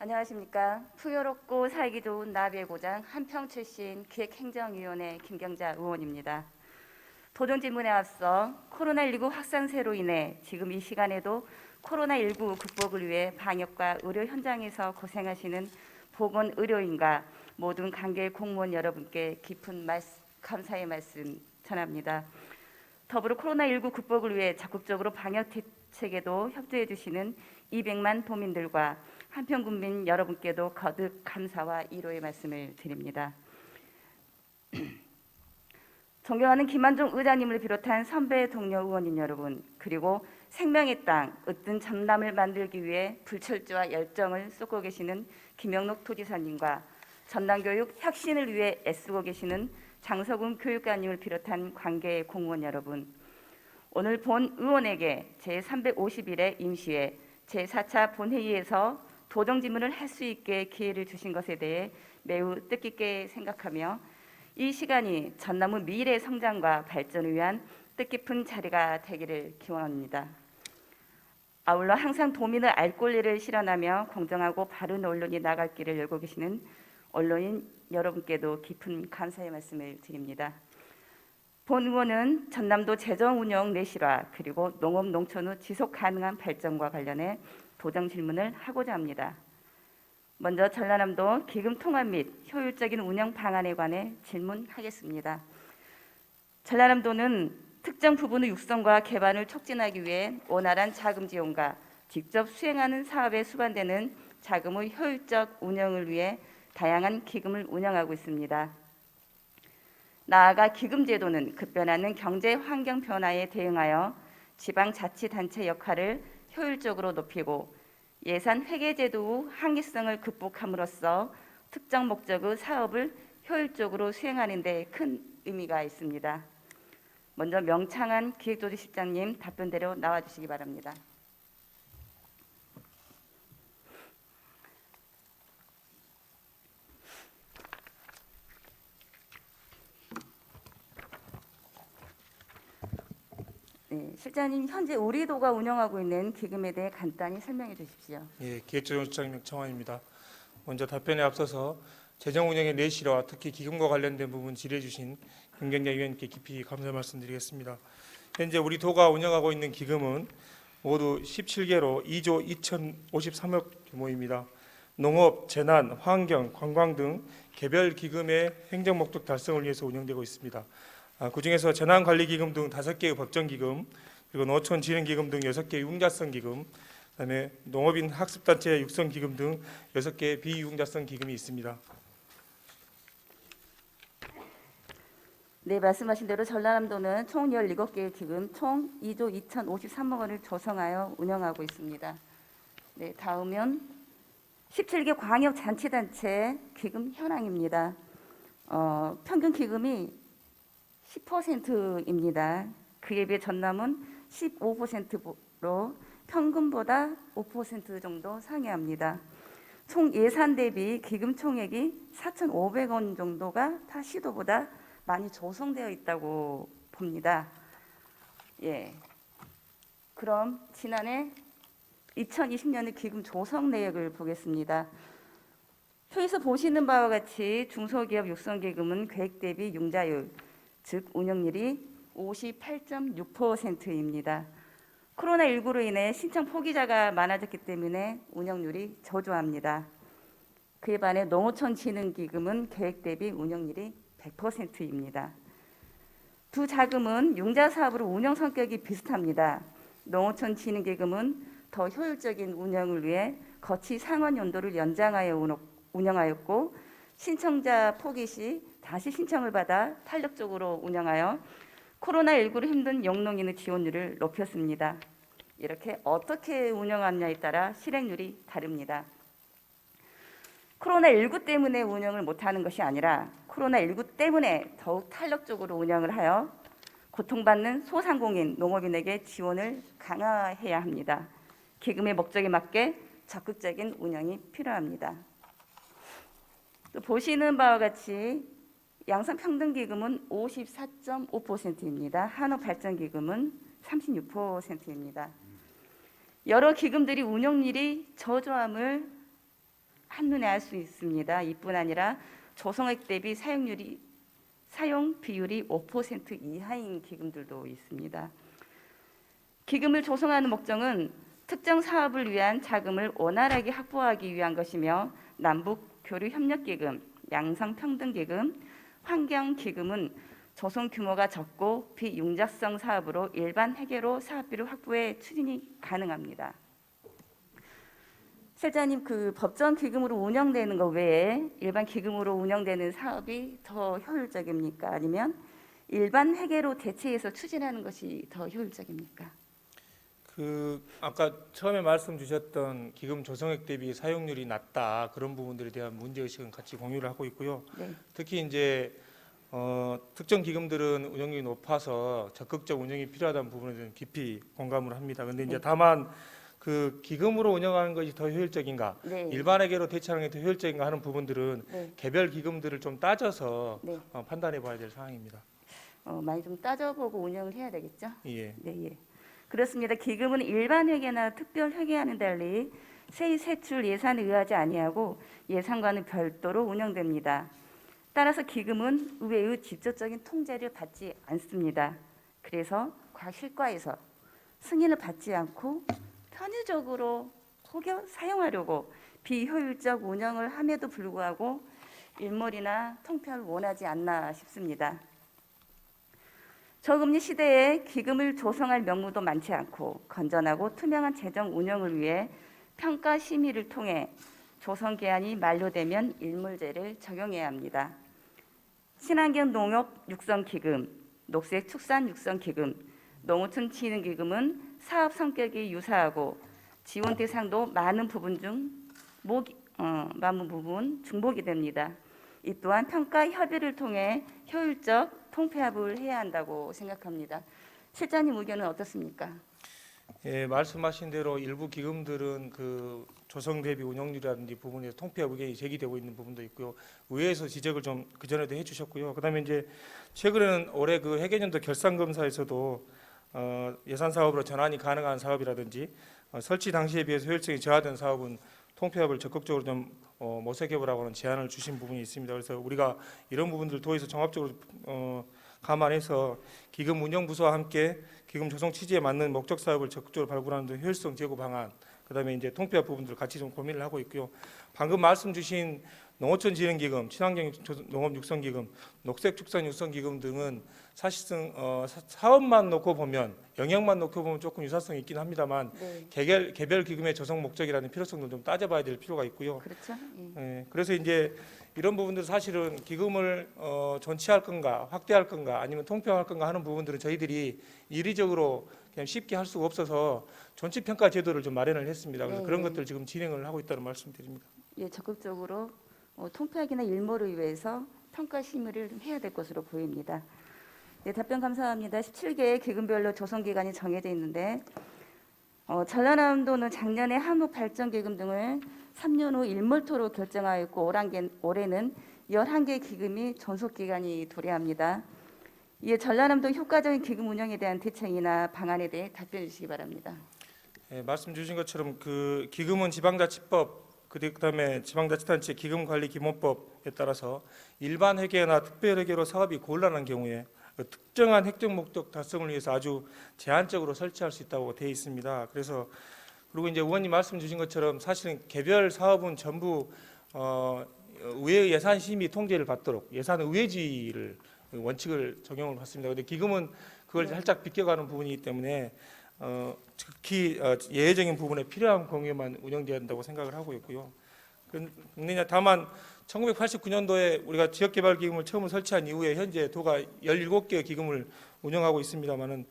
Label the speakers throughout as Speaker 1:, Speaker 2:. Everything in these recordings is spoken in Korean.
Speaker 1: 안녕하십니까. 풍요롭고 살기 좋은 나비의 고장 한평 출신 기획행정위원회 김경자 의원입니다. 도전 질문에 앞서 코로나19 확산세로 인해 지금 이 시간에도 코로나19 극복을 위해 방역과 의료 현장에서 고생하시는 보건의료인과 모든 관계 공무원 여러분께 깊은 감사의 말씀 전합니다. 더불어 코로나19 극복을 위해 적극적으로 방역 대책에도 협조해 주시는 200만 도민들과 한평 국민 여러분께도 거듭 감사와 위로의 말씀을 드립니다. 존경하는 김한종 의장님을 비롯한 선배 동료 의원님 여러분, 그리고 생명의 땅 으뜸 전남을 만들기 위해 불철주와 열정을 쏟고 계시는 김영록 도지사님과 전남교육 혁신을 위해 애쓰고 계시는 장석훈 교육관님을 비롯한 관계 공무원 여러분, 오늘 본 의원에게 제351회 임시회 제4차 본회의에서 도정 질문을 할 수 있게 기회를 주신 것에 대해 매우 뜻깊게 생각하며 이 시간이 전남의 미래 성장과 발전을 위한 뜻깊은 자리가 되기를 기원합니다. 아울러 항상 도민의 알 권리를 실현하며 공정하고 바른 언론이 나갈 길을 열고 계시는 언론인 여러분께도 깊은 감사의 말씀을 드립니다. 본 의원은 전남도 재정 운영 내실화 그리고 농업 농촌의 지속 가능한 발전과 관련해 도정 질문을 하고자 합니다. 먼저 전라남도 기금 통합 및 효율적인 운영 방안에 관해 질문하겠습니다. 전라남도는 특정 부분의 육성과 개발을 촉진하기 위해 원활한 자금 지원과 직접 수행하는 사업에 수반되는 자금의 효율적 운영을 위해 다양한 기금을 운영하고 있습니다. 나아가 기금 제도는 급변하는 경제 환경 변화에 대응하여 지방자치단체 역할을 효율적으로 높이고 예산 회계 제도의 한계성을 극복함으로써 특정 목적의 사업을 효율적으로 수행하는 데 큰 의미가 있습니다. 먼저 명창한 기획조직실장님 답변대로 나와주시기 바랍니다. 네, 실장님 현재 우리 도가 운영하고 있는 기금에 대해 간단히 설명해 주십시오.
Speaker 2: 예, 기획조정실장 명청환입니다. 먼저 답변에 앞서서 재정 운영의 내실화, 특히 기금과 관련된 부분 질의해 주신 김경자 위원님께 깊이 감사 말씀드리겠습니다. 현재 우리 도가 운영하고 있는 기금은 모두 17개로 2조 2,053억 규모입니다. 농업, 재난, 환경, 관광 등 개별 기금의 행정 목적 달성을 위해서 운영되고 있습니다. 그중에서 재난관리기금 등 5개의 법정기금, 그리고 농촌진흥기금 등 6개의 융자성 기금, 그다음에 농업인 학습단체 육성기금 등 6개의 비융자성 기금이 있습니다.
Speaker 1: 네, 말씀하신 대로 전라남도는 총 17개의 기금 총 2조 2,053억 원을 조성하여 운영하고 있습니다. 네, 다음은 17개 광역자치단체 기금 현황입니다. 평균 기금이 10%입니다. 그에 비해 전남은 15%로 평균보다 5% 정도 상회합니다. 총 예산 대비 기금 총액이 4,500원 정도가 타 시도보다 많이 조성되어 있다고 봅니다. 예. 그럼 지난해 2020년의 기금 조성 내역을 보겠습니다. 표에서 보시는 바와 같이 중소기업 육성기금은 계획 대비 융자율, 즉 운영률이 58.6%입니다. 코로나19로 인해 신청 포기자가 많아졌기 때문에 운영률이 저조합니다. 그에 반해 농어촌진흥기금은 계획 대비 운영률이 100%입니다. 두 자금은 융자 사업으로 운영 성격이 비슷합니다. 농어촌진흥기금은 더 효율적인 운영을 위해 거치 상환 연도를 연장하여 운영하였고 신청자 포기 시 다시 신청을 받아 탄력적으로 운영하여 코로나19로 힘든 영농인의 지원율을 높였습니다. 이렇게 어떻게 운영하느냐에 따라 실행률이 다릅니다. 코로나19 때문에 운영을 못하는 것이 아니라 코로나19 때문에 더욱 탄력적으로 운영을 하여 고통받는 소상공인, 농업인에게 지원을 강화해야 합니다. 기금의 목적에 맞게 적극적인 운영이 필요합니다. 또 보시는 바와 같이 양산평등기금은 54.5%입니다. 한옥발전기금은 36%입니다. 여러 기금들이 운영률이 저조함을 한눈에 알 수 있습니다. 이뿐 아니라 조성액 대비 사용 비율이 5% 이하인 기금들도 있습니다. 기금을 조성하는 목적은 특정 사업을 위한 자금을 원활하게 확보하기 위한 것이며 남북 교류 협력 기금, 양성 평등 기금, 환경 기금은 조성 규모가 적고 비융자성 사업으로 일반 회계로 사업비를 확보해 추진이 가능합니다. 실장님, 그 법정 기금으로 운영되는 것 외에 일반 기금으로 운영되는 사업이 더 효율적입니까? 아니면 일반 회계로 대체해서 추진하는 것이 더 효율적입니까?
Speaker 2: 아까 처음에 말씀 주셨던 기금 조성액 대비 사용률이 낮다, 그런 부분들에 대한 문제 의식은 같이 공유를 하고 있고요.
Speaker 1: 네.
Speaker 2: 특히 이제 특정 기금들은 운영률이 높아서 적극적 운영이 필요하다는 부분에 대해서 깊이 공감을 합니다. 그런데 이제
Speaker 1: 네.
Speaker 2: 다만 그 기금으로 운영하는 것이 더 효율적인가,
Speaker 1: 네.
Speaker 2: 일반회계로 대체하는 게 더 효율적인가 하는 부분들은
Speaker 1: 네.
Speaker 2: 개별 기금들을 좀 따져서
Speaker 1: 네.
Speaker 2: 판단해 봐야 될 사항입니다.
Speaker 1: 많이 좀 따져보고 운영을 해야 되겠죠?
Speaker 2: 예.
Speaker 1: 네, 예. 그렇습니다. 기금은 일반 회계나 특별 회계와는 달리 세입 세출 예산에 의하지 아니하고 예산과는 별도로 운영됩니다. 따라서 기금은 의회의 직접적인 통제를 받지 않습니다. 그래서 과실과에서 승인을 받지 않고 편의적으로 혹여 사용하려고 비효율적 운영을 함에도 불구하고 일몰이나 통폐합을 원하지 않나 싶습니다. 저금리 시대에 기금을 조성할 명목도 많지 않고 건전하고 투명한 재정 운영을 위해 평가 심의를 통해 조성 기한이 만료되면 일몰제를 적용해야 합니다. 친환경 농업 육성 기금, 녹색 축산 육성 기금, 농어촌 지능 기금은 사업 성격이 유사하고 지원 대상도 많은 부분 중복이 됩니다. 이 또한 평가 협의를 통해 효율적 통폐합을 해야 한다고 생각합니다. 실장님 의견은 어떻습니까?
Speaker 2: 예, 말씀하신 대로 일부 기금들은 그 조성 대비 운영률이라든지 부분에서 통폐합 의견이 제기되고 있는 부분도 있고요. 의회에서 지적을 좀 그전에도 해주셨고요. 그다음에 이제 최근에는 올해 그 회계연도 결산검사에서도 예산 사업으로 전환이 가능한 사업이라든지 설치 당시에 비해서 효율성이 저하된 사업은 통폐합을 적극적으로 좀 모색해보라고는 제안을 주신 부분이 있습니다. 그래서 우리가 이런 부분들을 도에서 종합적으로 감안해서 기금 운영 부서와 함께 기금 조성 취지에 맞는 목적 사업을 적극적으로 발굴하는 등 효율성 제고 방안, 그다음에 이제 통폐합 부분들을 같이 좀 고민을 하고 있고요. 방금 말씀 주신 농어촌 지능기금, 친환경 농업 육성기금, 녹색 축산 육성기금 등은 사실상 사업만 놓고 보면, 영역만 놓고 보면 조금 유사성이 있긴 합니다만
Speaker 1: 네.
Speaker 2: 개별 기금의 조성 목적이라는 필요성도 좀 따져봐야 될 필요가 있고요.
Speaker 1: 그렇죠. 예.
Speaker 2: 예, 그래서 이제 이런 부분들 사실은 기금을 존치할 건가, 확대할 건가, 아니면 통폐합할 건가 하는 부분들은 저희들이 이리적으로 그냥 쉽게 할 수가 없어서 존치평가 제도를 좀 마련을 했습니다. 그래서
Speaker 1: 네,
Speaker 2: 그런
Speaker 1: 네.
Speaker 2: 것들 지금 진행을 하고 있다는 말씀드립니다.
Speaker 1: 예, 적극적으로 통폐합이나 일몰을 위해서 평가 심의를 좀 해야 될 것으로 보입니다. 네, 답변 감사합니다. 17개의 기금별로 조성 기간이 정해져 있는데 전라남도는 작년에 한국발전기금 등을 3년 후 일몰토로 결정하였고 올해는 11개 기금이 존속 기간이 도래합니다. 이에 전라남도 효과적인 기금 운영에 대한 대책이나 방안에 대해 답변해 주시기 바랍니다.
Speaker 2: 예, 말씀 주신 것처럼 그 기금은 지방자치법, 그다음에 지방자치단체 기금관리기본법에 따라서 일반 회계나 특별회계로 사업이 곤란한 경우에 특정한 획정 목적 달성을 위해서 아주 제한적으로 설치할 수 있다고 되어 있습니다. 그래서 그리고 이제 의원님 말씀 주신 것처럼 사실은 개별 사업은 전부 의회의 예산 심의 통제를 받도록 예산 의회주의를 원칙을 적용을 받습니다. 그런데 기금은 그걸
Speaker 1: 네.
Speaker 2: 살짝 비껴가는 부분이기 때문에 특히 예외적인 부분에 필요한 경우에만 운영돼야 한다고 생각을 하고 있고요. 그런데 다만 1989년도에 우리가 지역개발기금을 처음 설치한 이후에 현재 도가 17개 기금을 운영하고 있습니다만은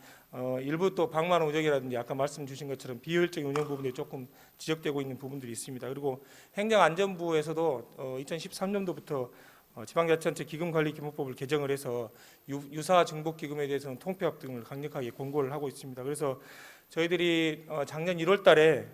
Speaker 2: 일부 또 방만 우정이라든지 아까 말씀 주신 것처럼 비효율적인 운영 부분이 조금 지적되고 있는 부분들이 있습니다. 그리고 행정안전부에서도 2013년도부터 지방자치단체 기금관리기본법을 개정을 해서 유사 중복기금에 대해서는 통폐합 등을 강력하게 권고를 하고 있습니다. 그래서 저희들이 작년 1월 달에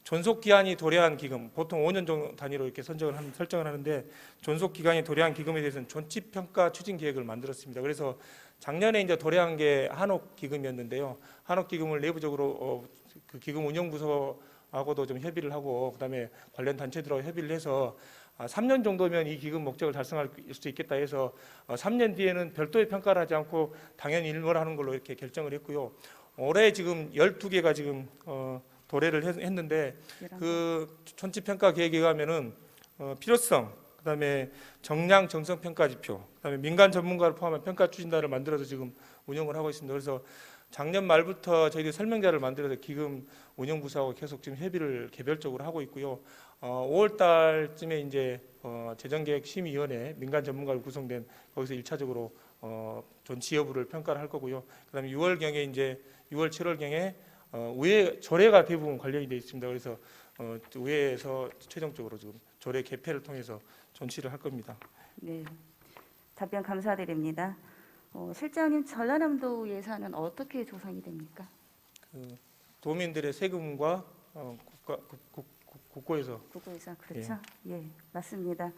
Speaker 2: 존속 기한이 도래한 기금, 보통 5년 정도 단위로 이렇게 설정을 하는데 존속 기간이 도래한 기금에 대해서는 존치 평가 추진 계획을 만들었습니다. 그래서 작년에 이제 도래한 게 한옥 기금이었는데요. 한옥 기금을 내부적으로 그 기금 운영 부서와 하고도 좀 협의를 하고 그다음에 관련 단체들하고 협의를 해서 3년 정도면 이 기금 목적을 달성할 수 있겠다 해서 3년 뒤에는 별도의 평가를 하지 않고 당연히 일몰 하는 걸로 이렇게 결정을 했고요. 올해 지금 12개가 지금 도래를 했는데 그 전치평가 계획에 의하면은 필요성, 그다음에 정량 정성 평가 지표, 그다음에 민간 전문가를 포함한 평가 추진단을 만들어서 지금 운영을 하고 있습니다. 그래서 작년 말부터 저희들이 설명자를 만들어서 기금 운영부서하고 계속 지금 협의를 개별적으로 하고 있고요. 5월 달쯤에 이제 재정계획심의위원회 민간 전문가로 구성된 거기서 1차적으로 존치 여부를 평가를 할 거고요. 그다음에 6월경에 이제 6월 7월경에 의회 조례가 대부분 관련이 되어 있습니다. 그래서 의회에서 최종적으로 지금 조례 개폐를 통해서 존치를 할 겁니다.
Speaker 1: 네, 답변 감사드립니다. 실장님, 전라남도 예산은 어떻게 조성이 됩니까?
Speaker 2: 도민들의 세금과 국고에서
Speaker 1: 국고예산, 그렇죠? 예, 맞습니다.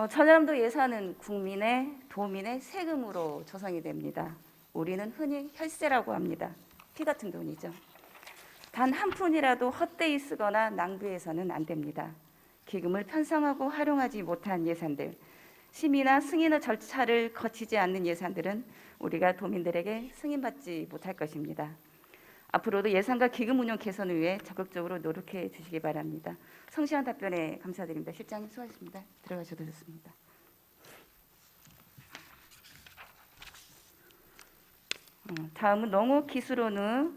Speaker 1: 전라남도 예산은 도민의 세금으로 조성이 됩니다. 우리는 흔히 혈세라고 합니다. 피 같은 돈이죠. 단 한 푼이라도 헛되이 쓰거나 낭비해서는 안 됩니다. 기금을 편성하고 활용하지 못한 예산들, 심의나 승인의 절차를 거치지 않는 예산들은 우리가 도민들에게 승인받지 못할 것입니다. 앞으로도 예산과 기금 운영 개선을 위해 적극적으로 노력해 주시기 바랍니다. 성실한 답변에 감사드립니다. 실장님 수고하셨습니다. 들어가셔도 좋습니다. 다음은 농업기술원의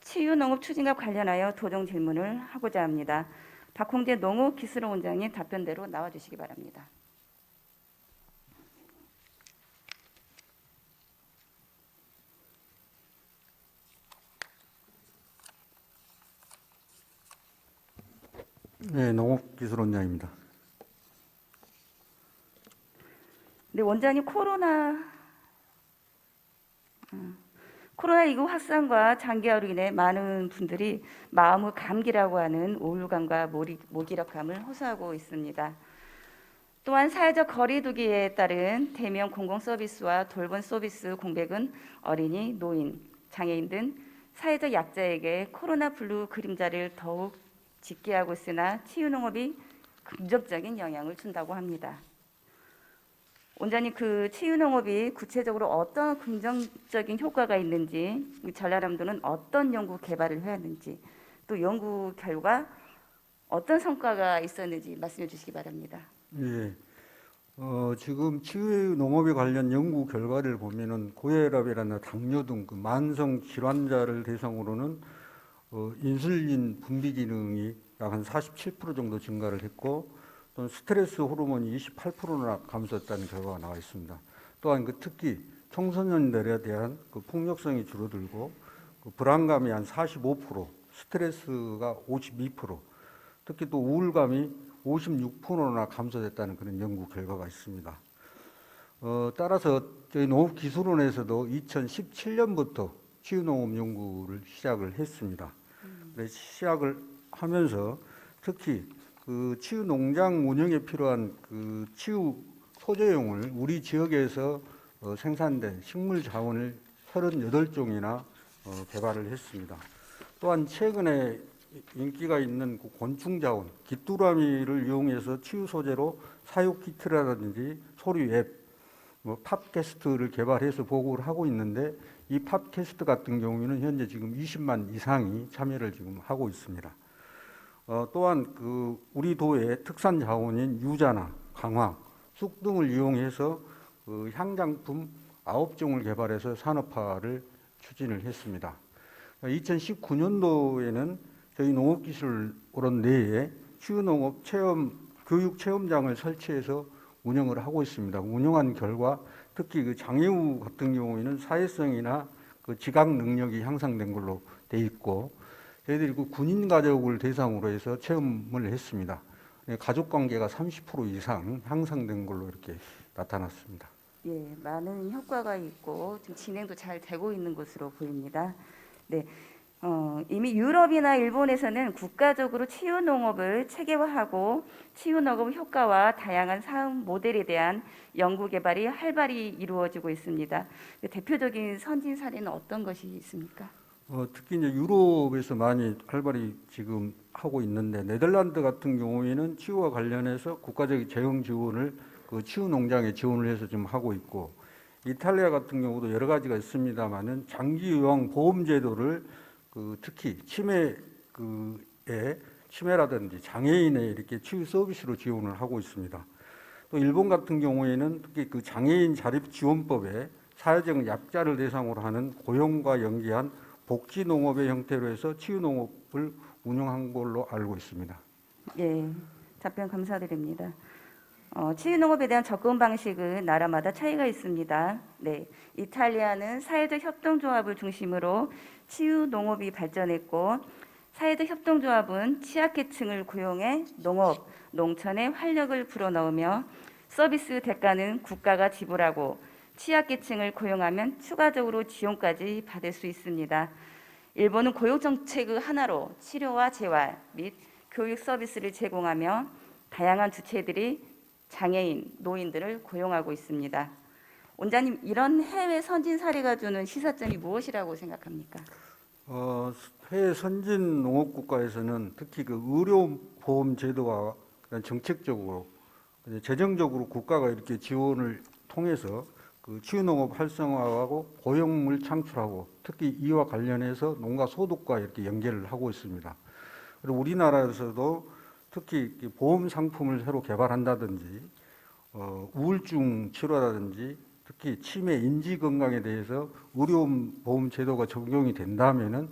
Speaker 1: 치유농업 추진과 관련하여 도정 질문을 하고자 합니다. 박홍재 농업기술원장님 답변대로 나와주시기 바랍니다.
Speaker 3: 네, 농업기술원장입니다.
Speaker 1: 네, 원장님 코로나19 확산과 장기화로 인해 많은 분들이 마음의 감기라고 하는 우울감과 무기력함을 호소하고 있습니다. 또한 사회적 거리두기에 따른 대면 공공서비스와 돌봄 서비스 공백은 어린이, 노인, 장애인 등 사회적 약자에게 코로나 블루 그림자를 더욱 짙게 하고 있으나 치유농업이 긍정적인 영향을 준다고 합니다. 원장님, 그 치유농업이 구체적으로 어떤 긍정적인 효과가 있는지, 전라남도는 어떤 연구 개발을 해왔는지, 또 연구 결과 어떤 성과가 있었는지 말씀해 주시기 바랍니다.
Speaker 3: 예, 지금 치유농업에 관련 연구 결과를 보면은 고혈압이나 당뇨 등 그 만성 질환자를 대상으로는 인슐린 분비 기능이 약 한 47% 정도 증가를 했고, 또 스트레스 호르몬이 28%나 감소했다는 결과가 나와 있습니다. 또한 특히 청소년들에 대한 폭력성이 줄어들고 불안감이 한 45%, 스트레스가 52%, 특히 또 우울감이 56%나 감소됐다는 그런 연구 결과가 있습니다. 따라서 저희 농업기술원에서도 2017년부터 치유농업 연구를 시작을 했습니다. 시작을 하면서 특히 그 치유 농장 운영에 필요한 그 치유 소재용을 우리 지역에서 생산된 식물 자원을 38종이나 개발을 했습니다. 또한 최근에 인기가 있는 그 곤충 자원, 귀뚜라미를 이용해서 치유 소재로 사육 키트라든지 소리 앱, 팟캐스트를 개발해서 보고를 하고 있는데, 이 팟캐스트 같은 경우에는 현재 지금 20만 이상이 참여를 지금 하고 있습니다. 또한 그 우리 도의 특산 자원인 유자나 강황, 쑥 등을 이용해서 그 향장품 9종을 개발해서 산업화를 추진을 했습니다. 2019년도에는 저희 농업기술원 내에 치유농업 교육 체험장을 설치해서 운영을 하고 있습니다. 운영한 결과 특히 그 장애우 같은 경우에는 사회성이나 그 지각 능력이 향상된 걸로 돼 있고, 저희들이 그 군인 가족을 대상으로 해서 체험을 했습니다. 가족 관계가 30% 이상 향상된 걸로 이렇게 나타났습니다.
Speaker 1: 예, 많은 효과가 있고 지금 진행도 잘 되고 있는 것으로 보입니다. 네, 이미 유럽이나 일본에서는 국가적으로 치유 농업을 체계화하고 치유 농업 효과와 다양한 사업 모델에 대한 연구 개발이 활발히 이루어지고 있습니다. 대표적인 선진 사례는 어떤 것이 있습니까?
Speaker 3: 특히 이제 유럽에서 많이 활발히 지금 하고 있는데 네덜란드 같은 경우에는 치유와 관련해서 국가적 재정 지원을 그 치유 농장에 지원을 해서 지금 하고 있고 이탈리아 같은 경우도 여러 가지가 있습니다만은 장기 요양 보험 제도를 그 특히 치매라든지 장애인의 이렇게 치유 서비스로 지원을 하고 있습니다. 또 일본 같은 경우에는 특히 그 장애인 자립 지원법에 사회적 약자를 대상으로 하는 고용과 연계한 복지 농업의 형태로 해서 치유 농업을 운영한 걸로 알고 있습니다.
Speaker 1: 예, 답변 감사드립니다. 치유 농업에 대한 접근 방식은 나라마다 차이가 있습니다. 네, 이탈리아는 사회적 협동조합을 중심으로 치유 농업이 발전했고 사회적 협동조합은 취약계층을 고용해 농업, 농촌에 활력을 불어넣으며 서비스 대가는 국가가 지불하고 취약계층을 고용하면 추가적으로 지원까지 받을 수 있습니다. 일본은 고용정책 하나로 치료와 재활 및 교육 서비스를 제공하며 다양한 주체들이 장애인, 노인들을 고용하고 있습니다. 원장님, 이런 해외 선진 사례가 주는 시사점이 무엇이라고 생각합니까?
Speaker 3: 해외 선진 농업 국가에서는 특히 그 의료 보험 제도와 정책적으로 재정적으로 국가가 이렇게 지원을 통해서 그 치유 농업 활성화하고 고용을 창출하고 특히 이와 관련해서 농가 소득과 이렇게 연계를 하고 있습니다. 그리고 우리나라에서도 특히 보험 상품을 새로 개발한다든지 우울증 치료라든지 특히 치매 인지 건강에 대해서 의료 보험 제도가 적용이 된다면은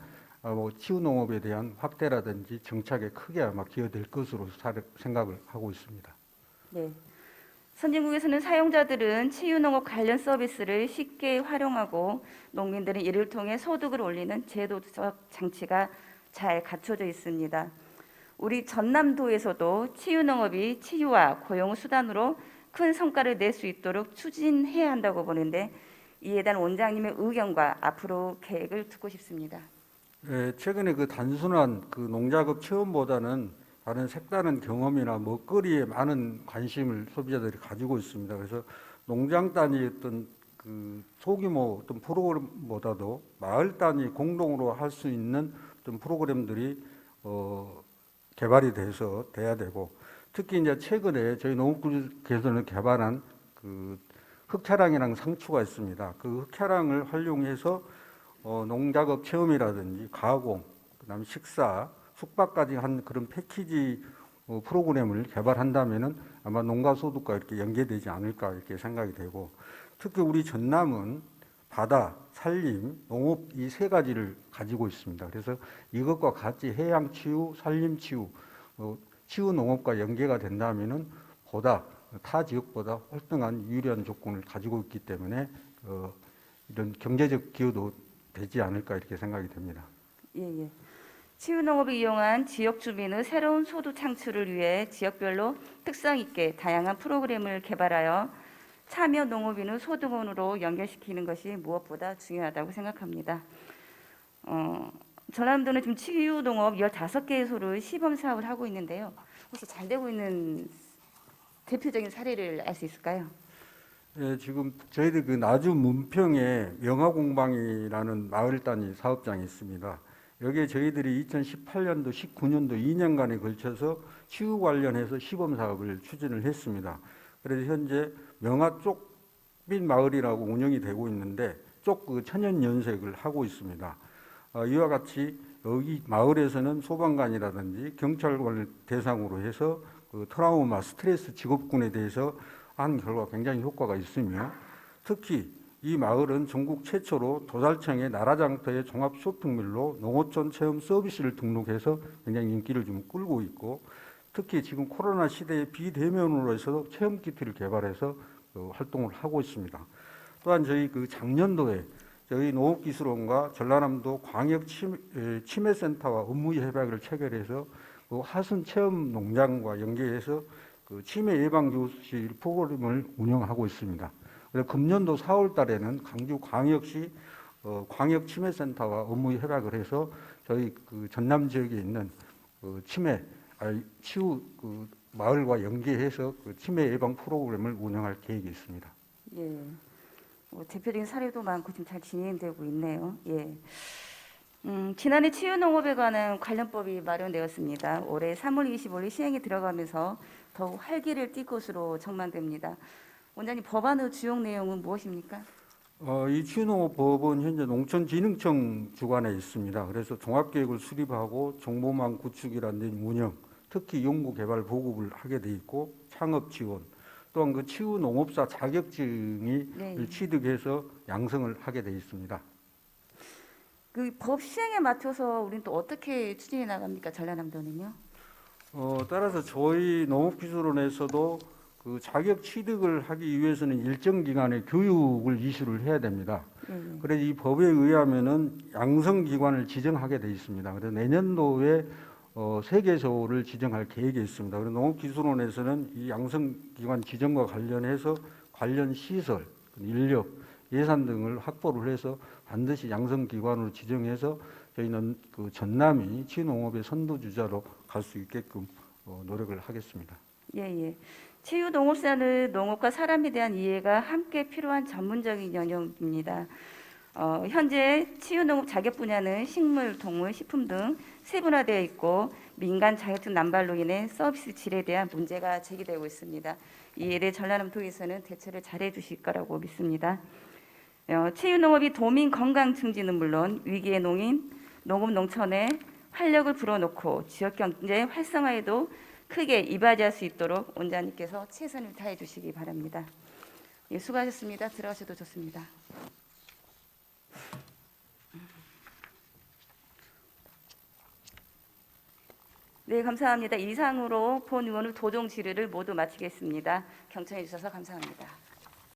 Speaker 3: 치유 농업에 대한 확대라든지 정착에 크게 아마 기여될 것으로 생각을 하고 있습니다.
Speaker 1: 네. 선진국에서는 사용자들은 치유농업 관련 서비스를 쉽게 활용하고 농민들은 이를 통해 소득을 올리는 제도적 장치가 잘 갖춰져 있습니다. 우리 전남도에서도 치유농업이 치유와 고용 수단으로 큰 성과를 낼 수 있도록 추진해야 한다고 보는데 이에 대한 원장님의 의견과 앞으로 계획을 듣고 싶습니다.
Speaker 3: 네, 최근에 그 단순한 그 농작업 체험보다는 다른 색다른 경험이나 먹거리에 많은 관심을 소비자들이 가지고 있습니다. 그래서 농장 단위 어떤 그 소규모 어떤 프로그램보다도 마을 단위 공동으로 할 수 있는 어떤 프로그램들이 개발이 돼야 되고 특히 이제 최근에 저희 농업국에서는 개발한 그 흑차량이랑 상추가 있습니다. 그 흑차량을 활용해서 농작업 체험이라든지 가공, 그다음에 식사, 숙박까지 한 그런 패키지 프로그램을 개발한다면은 아마 농가 소득과 이렇게 연계되지 않을까 이렇게 생각이 되고 특히 우리 전남은 바다, 산림, 농업 이 세 가지를 가지고 있습니다. 그래서 이것과 같이 해양 치유, 산림 치유, 치유 농업과 연계가 된다면은 보다 타 지역보다 월등한 유리한 조건을 가지고 있기 때문에 이런 경제적 기여도 되지 않을까 이렇게 생각이 됩니다.
Speaker 1: 예. 치유농업을 이용한 지역 주민의 새로운 소득 창출을 위해 지역별로 특성 있게 다양한 프로그램을 개발하여 참여 농업인을 소득원으로 연결시키는 것이 무엇보다 중요하다고 생각합니다. 전남도는 지금 치유농업 15개의 소를 시범 사업을 하고 있는데요. 혹시 잘 되고 있는 대표적인 사례를 알 수 있을까요?
Speaker 3: 예, 지금 저희들 그 나주 문평에 명화공방이라는 마을 단위 사업장이 있습니다. 여기에 저희들이 2018년도, 19년도 2년간에 걸쳐서 치유 관련해서 시범 사업을 추진을 했습니다. 그래서 현재 명화 쪽빛 마을이라고 운영이 되고 있는데 쪽 그 천연 연색을 하고 있습니다. 이와 같이 여기 마을에서는 소방관이라든지 경찰관을 대상으로 해서 그 트라우마, 스트레스 직업군에 대해서 한 결과 굉장히 효과가 있으며 특히 이 마을은 전국 최초로 도달청의 나라장터의 종합 쇼핑몰로 농어촌 체험 서비스를 등록해서 굉장히 인기를 좀 끌고 있고 특히 지금 코로나 시대의 비대면으로 해서 체험 키트를 개발해서 활동을 하고 있습니다. 또한 저희 그 작년도에 저희 농업기술원과 전라남도 광역 치매센터와 업무 협약을 체결해서 그 하순 체험 농장과 연계해서 그 치매 예방 교실 프로그램을 운영하고 있습니다. 그래서 금년도 4월 달에는 강주 광역시 광역 치매센터와 업무 협약을 해서 저희 그 전남 지역에 있는 그 치유 그 마을과 연계해서 그 치매 예방 프로그램을 운영할 계획이 있습니다.
Speaker 1: 예. 대표적인 사례도 많고 지금 잘 진행되고 있네요. 예. 지난해 치유농업에 관한 관련법이 마련되었습니다. 올해 3월 25일 시행에 들어가면서 더욱 활기를 띨 것으로 전망됩니다. 원장님, 법안의 주요 내용은 무엇입니까?
Speaker 3: 이 치유농업법은 현재 농촌진흥청 주관에 있습니다. 그래서 종합계획을 수립하고 정보망 구축이란 등 운영, 특히 연구개발 보급을 하게 돼 있고 창업 지원, 또한 그 치유농업사 자격증이
Speaker 1: 네.
Speaker 3: 취득해서 양성을 하게 돼 있습니다.
Speaker 1: 그 법 시행에 맞춰서 우리는 또 어떻게 추진해 나갑니까? 전라남도는요?
Speaker 3: 따라서 저희 농업기술원에서도 그 자격 취득을 하기 위해서는 일정 기간의 교육을 이수를 해야 됩니다. 그래서 이 법에 의하면은 양성기관을 지정하게 돼 있습니다. 그래서 내년도에 3개소를 지정할 계획이 있습니다. 그래서 농업기술원에서는 이 양성기관 지정과 관련해서 관련 시설, 인력, 예산 등을 확보를 해서 반드시 양성기관으로 지정해서 저희는 그 전남이 치유농업의 선도주자로 갈 수 있게끔 노력을 하겠습니다.
Speaker 1: 예. 치유농업사는 농업과 사람에 대한 이해가 함께 필요한 전문적인 영역입니다. 현재 치유농업 자격 분야는 식물, 동물, 식품 등 세분화되어 있고 민간 자격증 남발로 인해 서비스 질에 대한 문제가 제기되고 있습니다. 이에 대해 전라남도에서는 대처를 잘해 주실 거라고 믿습니다. 치유농업이 도민 건강 증진은 물론 위기의 농업 농촌에 활력을 불어넣고 지역 경제 활성화에도 크게 이바지할 수 있도록 원장님께서 최선을 다해 주시기 바랍니다. 예, 수고하셨습니다. 들어가셔도 좋습니다. 네, 감사합니다. 이상으로 본 의원의 도종 질의를 모두 마치겠습니다. 경청해 주셔서 감사합니다.